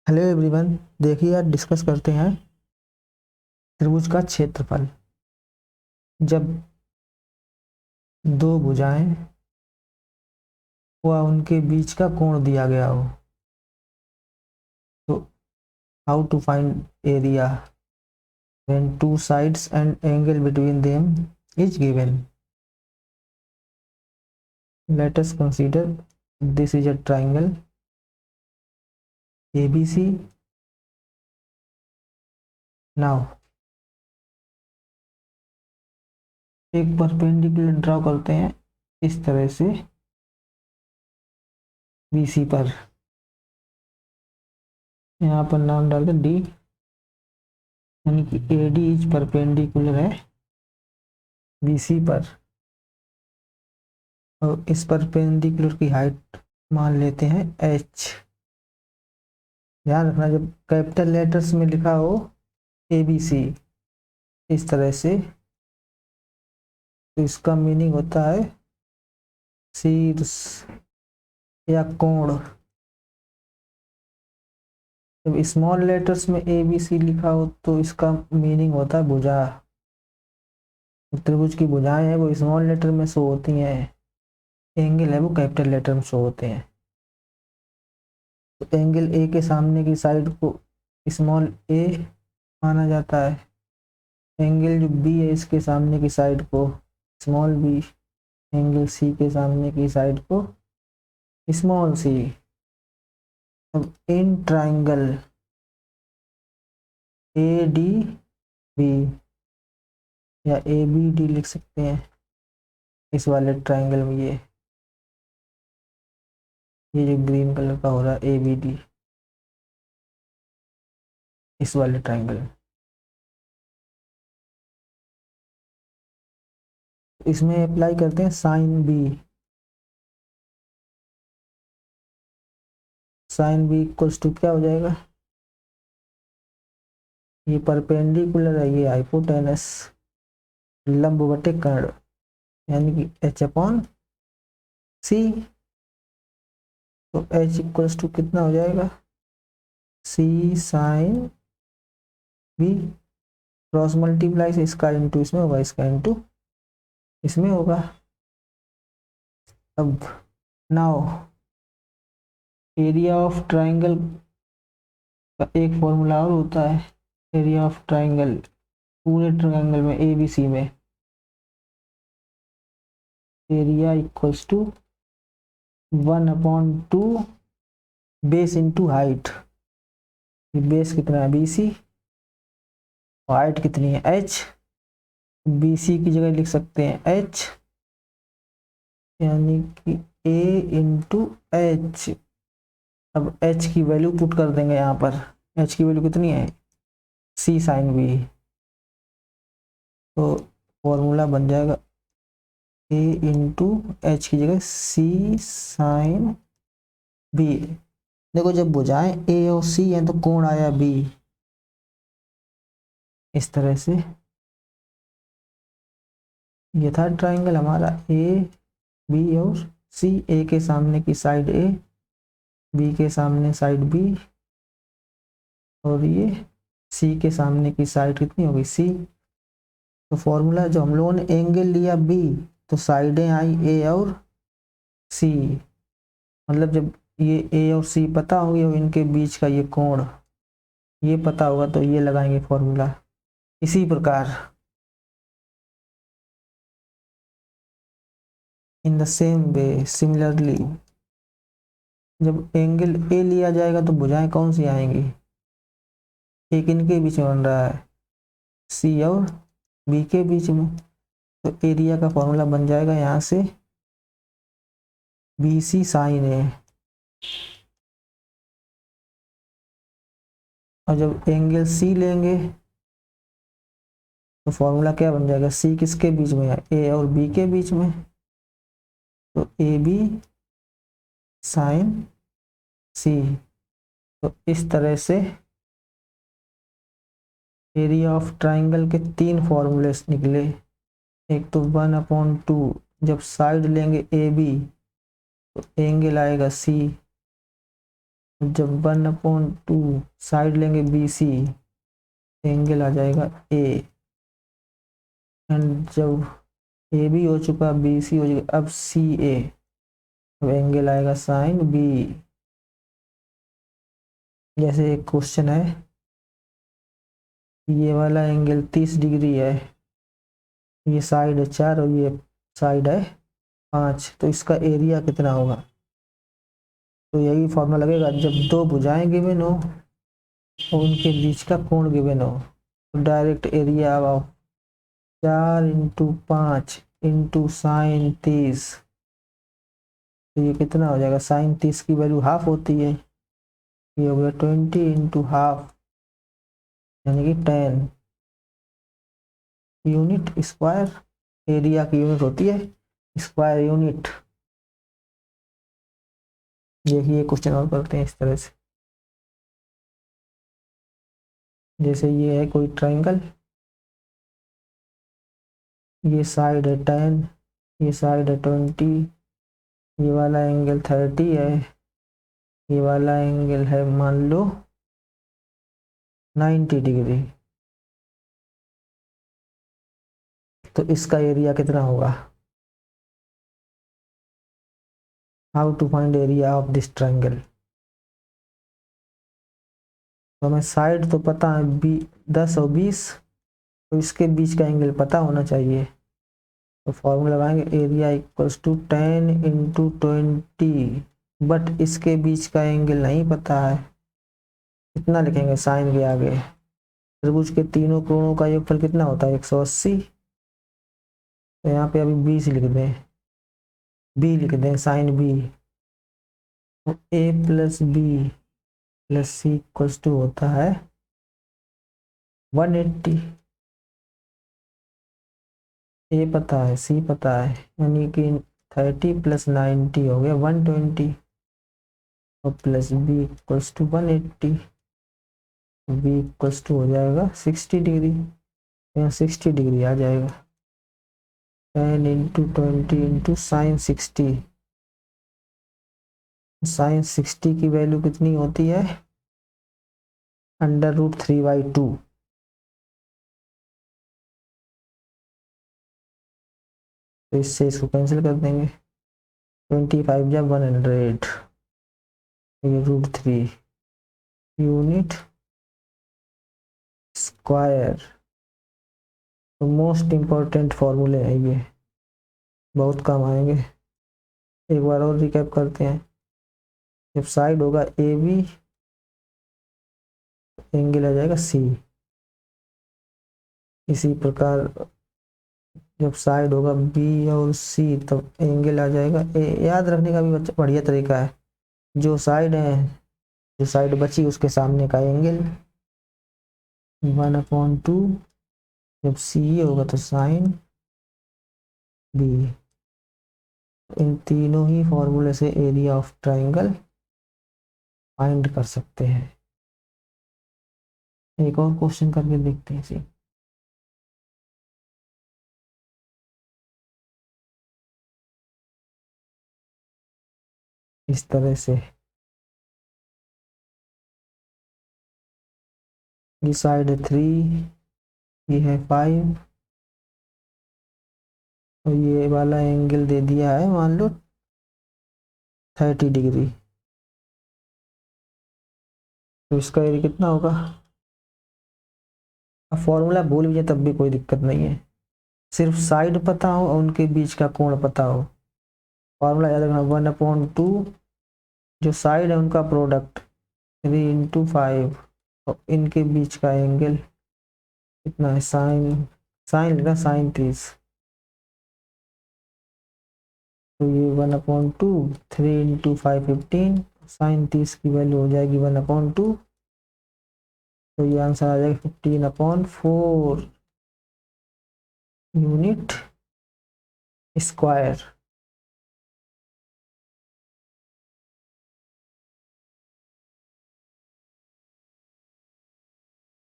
Hello everyone, देखिए आज discuss करते हैं त्रिभुज का क्षेत्रफल। जब दो भुजाएं व उनके बीच का कोण दिया गया हो तो how to find area when two sides and angle between them is given. Let us consider this is a triangle ABC। Now एक परपेंडिकुलर ड्रॉ करते हैं इस तरह से BC पर। यहाँ पर नाम डालते D, यानी कि AD इज परपेंडिकुलर है BC पर, और इस परपेंडिकुलर की हाइट मान लेते हैं h। ध्यान रखना, जब कैपिटल लेटर्स में लिखा हो ABC इस तरह से, तो इसका मीनिंग होता है शीर्ष या कोण। जब स्मॉल लेटर्स में ABC लिखा हो तो इसका मीनिंग होता है भुजा। त्रिभुज की भुजाएं हैं वो स्मॉल लेटर में शो होती हैं, एंगल है वो कैपिटल लेटर में शो होते हैं। तो एंगल ए के सामने की साइड को स्मॉल ए माना जाता है, एंगल जो बी है इसके सामने की साइड को स्मॉल बी, एंगल सी के सामने की साइड को स्मॉल सी। अब इन ट्राइंगल ADB या ABD लिख सकते हैं इस वाले ट्राइंगल में, ये जो ग्रीन कलर का हो रहा है ABD इस वाले ट्राइंगल में। इसमें अप्लाई करते हैं sine B। Sine B equals to क्या हो जाएगा, ये परपेंडिकुलर है, ये हाइपोटेनस लंब बटे कर्ण, यानी कि H/C। तो H इक्वल्स टू कितना हो जाएगा, C sine B, cross multiply से इसका इंटू इसमें होगा, इसका इंटू इसमें होगा। अब नाउ एरिया ऑफ ट्राइंगल का एक फॉर्मूला और होता है, एरिया ऑफ ट्राइंगल पूरे ट्राइंगल में ABC में, area equals to 1/2 base into height. Base कितना है BC, हाइट कितनी है H। BC की जगह लिख सकते हैं H, यानी कि A इंटू H। अब H की वैल्यू पुट कर देंगे यहाँ पर, H की वैल्यू कितनी है C साइन B। तो फॉर्मूला बन जाएगा A इंटू H की जगह C साइन B। देखो जब भुजाएं A और C हैं तो कोण आया B इस तरह से। ये था ट्राइंगल हमारा AB और C, A के सामने की साइड A, B के सामने साइड B, और ये C के सामने की साइड कितनी होगी C। तो फॉर्मूला जो हम लोगों ने एंगल लिया B, तो साइडें आई A और C, मतलब जब ये A और C पता होंगे और इनके बीच का ये कोण ये पता होगा तो ये लगाएंगे फॉर्मूला। इसी प्रकार in the same way similarly जब एंगल A लिया जाएगा तो भुजाएं कौन सी आएंगी, एक इनके बीच में बन रहा है C और B के बीच में, तो एरिया का फॉर्मूला बन जाएगा यहाँ से BC साइन A। और जब एंगल C लेंगे तो फॉर्मूला क्या बन जाएगा, C किसके बीच में है A और B के बीच में, तो AB साइन C। तो इस तरह से एरिया ऑफ ट्राइंगल के तीन फॉर्मूले निकले। एक तो 1/2, जब साइड लेंगे AB तो एंगल आएगा C, जब 1/2 साइड लेंगे BC, एंगल आ जाएगा A। एंड जब AB हो चुका, BC हो चुका, अब CA, अब एंगल आएगा sin B। जैसे एक क्वेश्चन है, ये वाला एंगल 30 डिग्री है, ये साइड है 4 और ये साइड है 5, तो इसका एरिया कितना होगा? तो यही फॉर्मूला लगेगा, जब दो भुजाएं गिवन हो और उनके बीच का कोण गिवन हो, तो डायरेक्ट एरिया ऑफ 4 × 5 × sin 30, तो ये कितना हो जाएगा? sin 30 की वैल्यू हाफ होती है, ये हो गया 20 × हाफ, यानी कि 10 यूनिट स्क्वायर। एरिया की यूनिट होती है स्क्वायर यूनिट। देखिए क्वेश्चन और करते हैं इस तरह से। जैसे ये है कोई ट्रायंगल, ये साइड है 10, ये साइड है 20, ये वाला एंगल 30 है, ये वाला एंगल है मान लो 90 डिग्री, तो इसका एरिया कितना होगा? How to find area of this triangle? तो हमें साइड तो पता है 10 और 20, तो इसके बीच का एंगल पता होना चाहिए। तो फॉर्मूला लगाएंगे, एरिया इक्वल्स टू 10 × 20, बट इसके बीच का एंगल नहीं पता है, कितना लिखेंगे साइन के आगे? त्रिभुज के तीनों कोणों का योगफल कितना होता है? 180। तो यहाँ पे अभी 20 लिख दें, B लिख दें, साइन B। तो A + B + C = होता है 180। A पता है, C पता है, यानी कि 30 + 90 हो गया 120, और प्लस B = 180, B = हो जाएगा 60 डिग्री, यहाँ 60 डिग्री आ जाएगा। 10 × 20 × sin 60, sin 60 की वैल्यू कितनी होती है? √3/2। तो इससे इसको कैंसिल कर देंगे, 25 या 100, ये √3 यूनिट स्क्वायर। तो मोस्ट इम्पोर्टेंट फॉर्मूले हैं ये, बहुत काम आएंगे। एक बार और रिकैप करते हैं। जब साइड होगा AB, एंगल आ जाएगा C। इसी प्रकार जब साइड होगा B और C, तब एंगल आ जाएगा A। याद रखने का भी बढ़िया तरीका है, जो साइड है, जो साइड बची उसके सामने का एंगल 1/2, जब C होगा तो साइन B। इन तीनों ही फॉर्मूले से एरिया ऑफ ट्रायंगल फाइंड कर सकते हैं। एक और क्वेश्चन करके देखते हैं इसे। इस तरह से ये साइड है 3, ये है 5, और ये वाला एंगल दे दिया है मान लो 30 डिग्री, तो इसका एरिया कितना होगा? अब फॉर्मूला भूल भी जाए तब भी कोई दिक्कत नहीं है, सिर्फ साइड पता हो और उनके बीच का कोण पता हो। फॉर्मूला याद रखना, 1/2, जो साइड है उनका प्रोडक्ट 3 × 5, और इनके बीच का एंगल कितना है? साइन लेना, sin 30। तो ये 1/2, 3 × 5 15, sin 30 की वैल्यू हो जाएगी 1/2, तो ये आंसर आ जाएगा 15/4 यूनिट स्क्वायर।